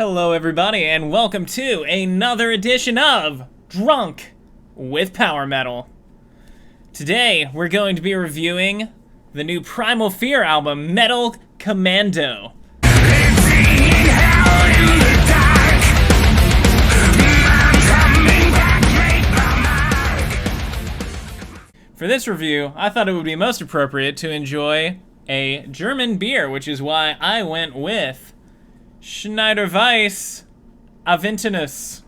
Hello everybody and welcome to another edition of Drunk with Power Metal. Today we're going to be reviewing the new Primal Fear album, Metal Commando. For this review, I thought it would be most appropriate to enjoy a German beer, which is why I went with Schneider Weiss Aventinus.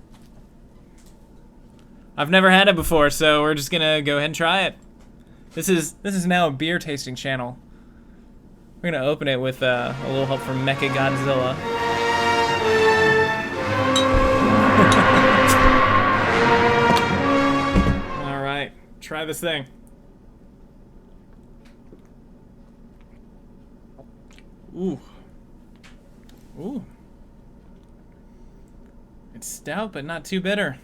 I've never had it before, so we're just gonna go ahead and try it. This is now a beer tasting channel. We're gonna open it with a little help from Mecha Godzilla. All right, try this thing. Ooh. Ooh. It's stout, but not too bitter.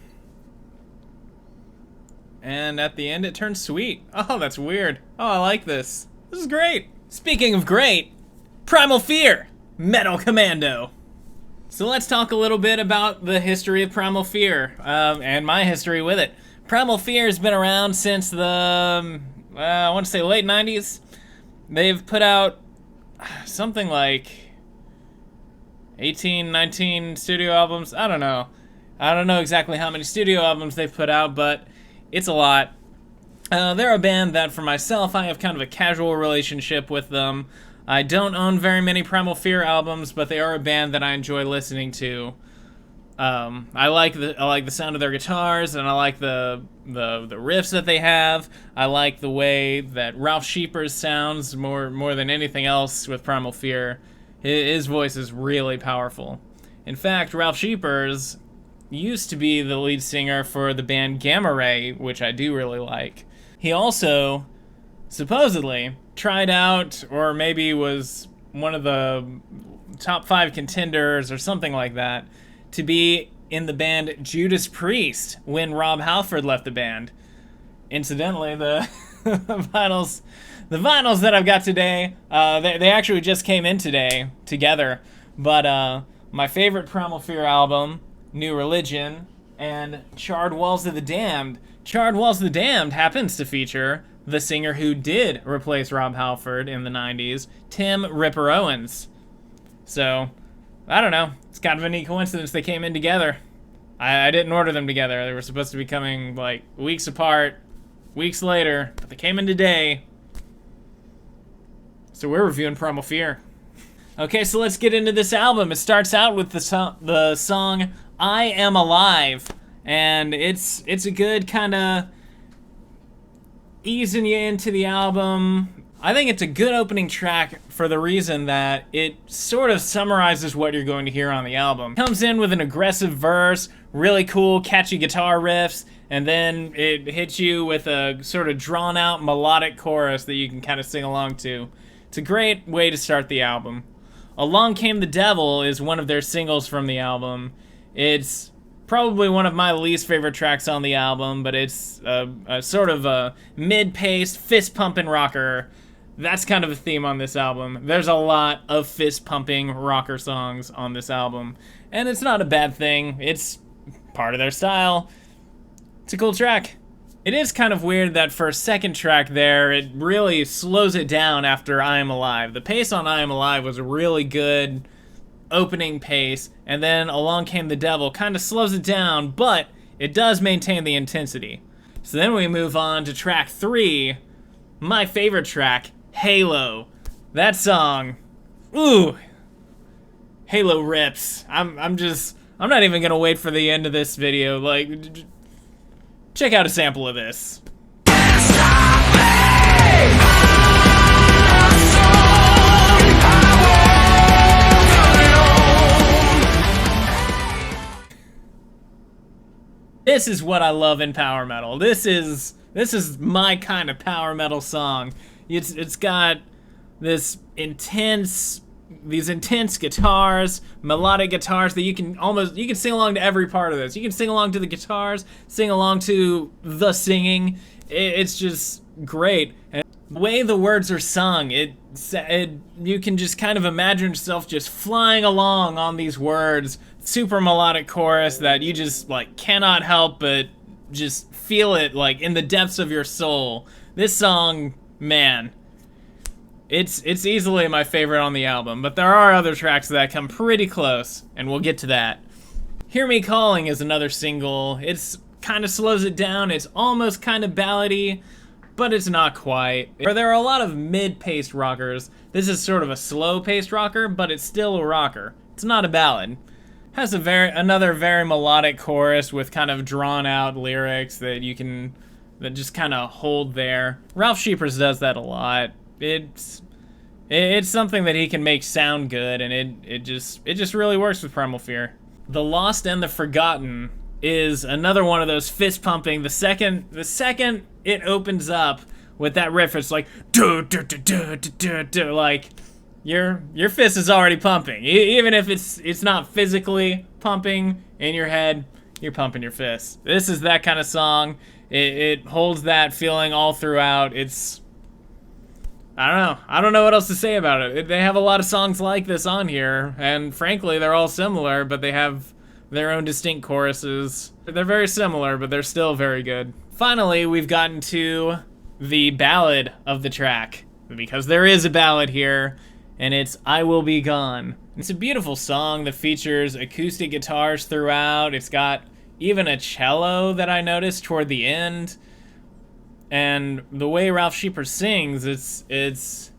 And at the end, it turns sweet. Oh, that's weird. Oh, I like this. This is great. Speaking of great, Primal Fear, Metal Commando. So let's talk a little bit about the history of Primal Fear, and my history with it. Primal Fear has been around since the, I want to say late 90s. They've put out something like 18, 19 studio albums. I don't know. I don't know exactly how many studio albums they've put out, but it's a lot. They're a band that, for myself, I have kind of a casual relationship with them. I don't own very many Primal Fear albums, but they are a band that I enjoy listening to. I like the sound of their guitars, and I like the riffs that they have. I like the way that Ralph Scheepers sounds more than anything else with Primal Fear. His voice is really powerful. In fact, Ralph Scheepers used to be the lead singer for the band Gamma Ray, which I do really like. He also supposedly tried out, or maybe was one of the top 5 contenders or something like that, to be in the band Judas Priest when Rob Halford left the band. Incidentally, the vinyls that I've got today, they actually just came in today together. But my favorite Primal Fear album, New Religion, and Charred Walls of the Damned. Charred Walls of the Damned happens to feature the singer who did replace Rob Halford in the 90s, Tim Ripper Owens. So, I don't know. It's kind of a neat coincidence they came in together. I didn't order them together. They were supposed to be coming like weeks apart, weeks later, but they came in today. So we're reviewing Primal Fear. Okay, so let's get into this album. It starts out with the song I Am Alive, and it's a good kind of easing you into the album. I think it's a good opening track for the reason that it sort of summarizes what you're going to hear on the album. It comes in with an aggressive verse, really cool, catchy guitar riffs, and then it hits you with a sort of drawn-out melodic chorus that you can kind of sing along to. It's a great way to start the album. Along Came the Devil is one of their singles from the album. It's probably one of my least favorite tracks on the album, but it's a sort of a mid-paced, fist-pumping rocker. That's kind of a theme on this album. There's a lot of fist-pumping rocker songs on this album, and it's not a bad thing. It's part of their style. It's a cool track. It is kind of weird that for a second track there, it really slows it down after I Am Alive. The pace on I Am Alive was a really good opening pace, and then Along Came the Devil kind of slows it down, but it does maintain the intensity. So then we move on to track 3, my favorite track, Halo. That song, ooh, Halo rips. I'm not even gonna wait for the end of this video. Like, check out a sample of this. This is what I love in power metal. This is my kind of power metal song. It's got these intense guitars, melodic guitars that you can sing along to every part of this. You can sing along to the guitars, sing along to the singing. It's just great. And the way the words are sung, it you can just kind of imagine yourself just flying along on these words. Super melodic chorus that you just like cannot help but just feel it like in the depths of your soul. This song, man, it's easily my favorite on the album, but there are other tracks that come pretty close, and we'll get to that. Hear Me Calling is another single. It's kind of slows it down. It's almost kind of ballady, but it's not quite. There are a lot of mid-paced rockers. This is sort of a slow-paced rocker, but it's still a rocker. It's not a ballad. Has another very melodic chorus with kind of drawn-out lyrics that just kind of hold there. Ralph Sheepers does that a lot. It's something that he can make sound good, and it just really works with Primal Fear. The Lost and the Forgotten is another one of those fist pumping. The second it opens up with that riff, it's like do do do do do do, like your fist is already pumping. Even if it's not physically pumping in your head, you're pumping your fist. This is that kind of song. It holds that feeling all throughout. I don't know what else to say about it. They have a lot of songs like this on here, and frankly, they're all similar, but they have their own distinct choruses. They're very similar, but they're still very good. Finally, we've gotten to the ballad of the track, because there is a ballad here, and it's I Will Be Gone. It's a beautiful song that features acoustic guitars throughout. It's got even a cello that I noticed toward the end. And the way Ralph Sheepers sings, it's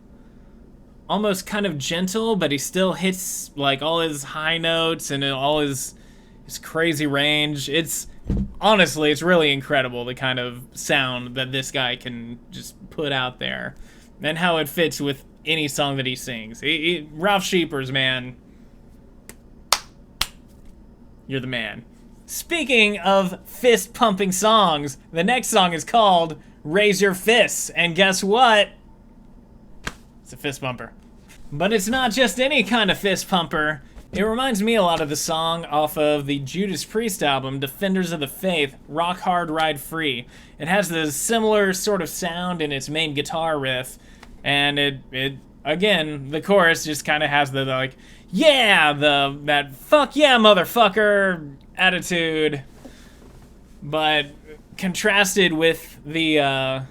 almost kind of gentle, but he still hits like all his high notes and all his crazy range. Honestly, it's really incredible, the kind of sound that this guy can just put out there and how it fits with any song that he sings. Ralph Sheepers, man, you're the man. Speaking of fist-pumping songs, the next song is called Raise Your Fists, and guess what? It's a fist pumper. But it's not just any kind of fist pumper. It reminds me a lot of the song off of the Judas Priest album, Defenders of the Faith, Rock Hard Ride Free. It has the similar sort of sound in its main guitar riff, and it again, the chorus just kind of has the like, yeah, that fuck yeah motherfucker attitude, but contrasted with the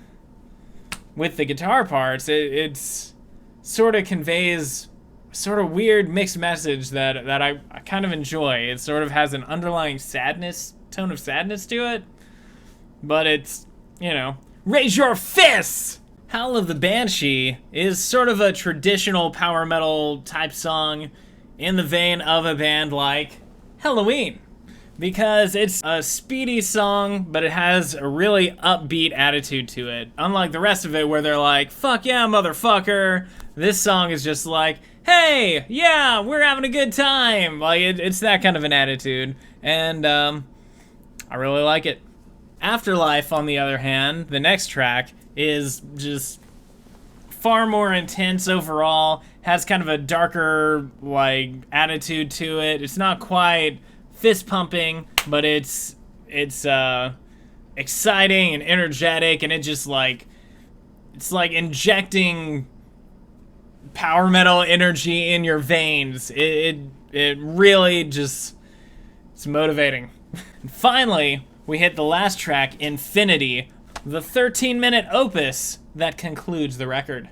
guitar parts, it's sort of conveys sort of weird mixed message that I kind of enjoy. It sort of has an underlying tone of sadness to it, but it's, raise your fists! Howl of the Banshee is sort of a traditional power metal type song in the vein of a band like Helloween, because it's a speedy song, but it has a really upbeat attitude to it. Unlike the rest of it, where they're like, fuck yeah, motherfucker, this song is just like, hey, yeah, we're having a good time. Like, it's that kind of an attitude, and I really like it. Afterlife, on the other hand, the next track, is just far more intense overall, has kind of a darker, like, attitude to it. It's not quite fist pumping, but it's exciting and energetic, and it's like injecting power metal energy in your veins. It really just, it's motivating. And finally, we hit the last track, Infinity, the 13-minute opus that concludes the record.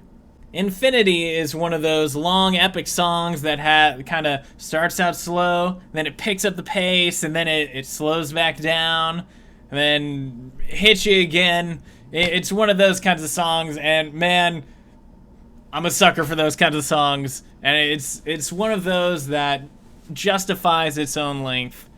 Infinity is one of those long epic songs that kind of starts out slow, then it picks up the pace, and then it slows back down, and then hits you again. It's one of those kinds of songs, and man, I'm a sucker for those kinds of songs, and it's one of those that justifies its own length.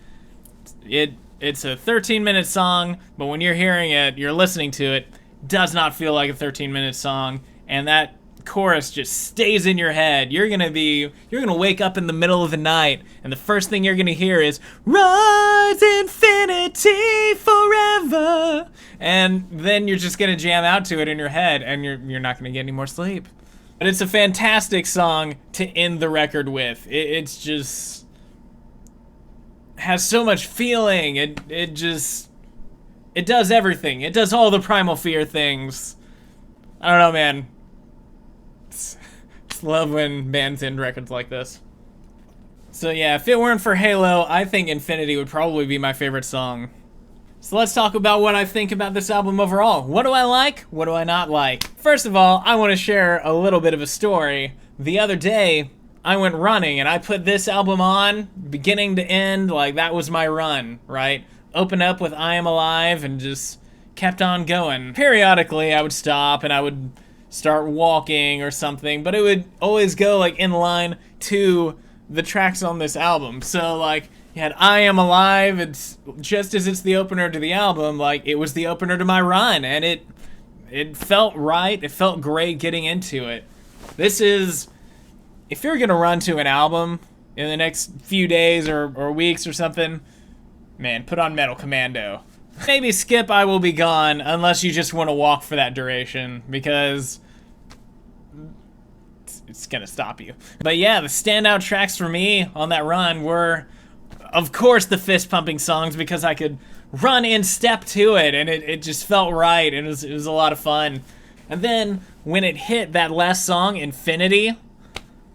It's a 13-minute song, but when you're hearing it, you're listening to it, does not feel like a 13-minute song, and that chorus just stays in your head. You're gonna wake up in the middle of the night, and the first thing you're gonna hear is "Rise Infinity Forever," and then you're just gonna jam out to it in your head, and you're not gonna get any more sleep. But it's a fantastic song to end the record with. It's just has so much feeling. It does everything. It does all the Primal Fear things. I don't know, man. Love when bands end records like this. So yeah, if it weren't for Halo, I think Infinity would probably be my favorite song. So let's talk about what I think about this album overall. What do I like? What do I not like? First of all, I want to share a little bit of a story. The other day, I went running and I put this album on, beginning to end, like that was my run, right? Opened up with I Am Alive and just kept on going. Periodically, I would stop and I would start walking or something, but it would always go like in line to the tracks on this album. So like, you had I Am Alive, it's just as it's the opener to the album, like it was the opener to my run, and it felt right, it felt great getting into it. This is, if you're gonna run to an album in the next few days or weeks or something, man, put on Metal Commando. Maybe skip I Will Be Gone unless you just want to walk for that duration, because it's gonna stop you. But yeah, the standout tracks for me on that run were, of course, the fist pumping songs, because I could run in step to it and it just felt right, and it was a lot of fun. And then when it hit that last song, Infinity,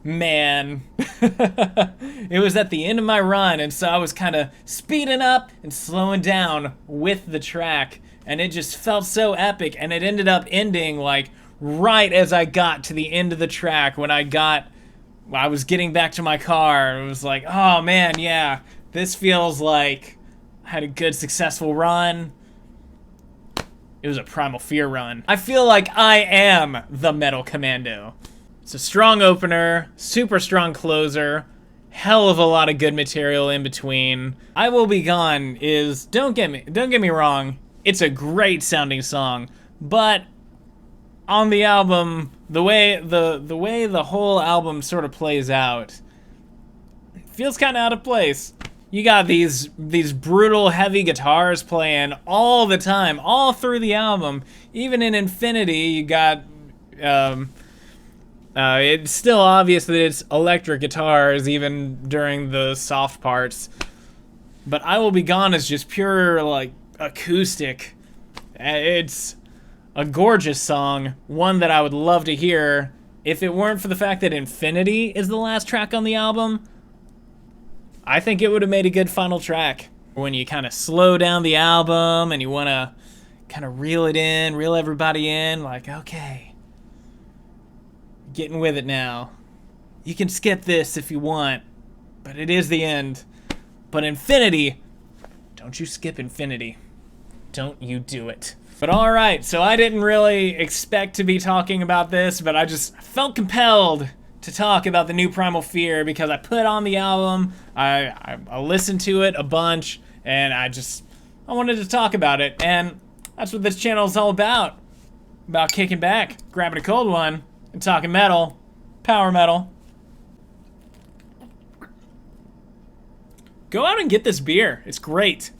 man, it was at the end of my run, and so I was kind of speeding up and slowing down with the track, and it just felt so epic, and it ended up ending like right as I got to the end of the track. When I was getting back to my car, it was like, oh man, yeah, this feels like I had a good successful run. It was a Primal Fear run. I feel like I am the Metal Commando. It's a strong opener, super strong closer, hell of a lot of good material in between. I Will Be Gone is, don't get me wrong, it's a great sounding song, but on the album, the way the whole album sort of plays out, it feels kind of out of place. You got these brutal heavy guitars playing all the time, all through the album. Even in Infinity, you got it's still obvious that it's electric guitars even during the soft parts. But I Will Be Gone is just pure, like, acoustic. It's a gorgeous song, one that I would love to hear. If it weren't for the fact that Infinity is the last track on the album, I think it would have made a good final track. When you kind of slow down the album and you want to kind of reel everybody in, like, okay, getting with it now. You can skip this if you want, but it is the end. But Infinity, don't you skip Infinity. Don't you do it. But alright, so I didn't really expect to be talking about this, but I just felt compelled to talk about the new Primal Fear because I put on the album, I listened to it a bunch, and I wanted to talk about it. And that's what this channel is all about kicking back, grabbing a cold one, and talking metal, power metal. Go out and get this beer. It's great.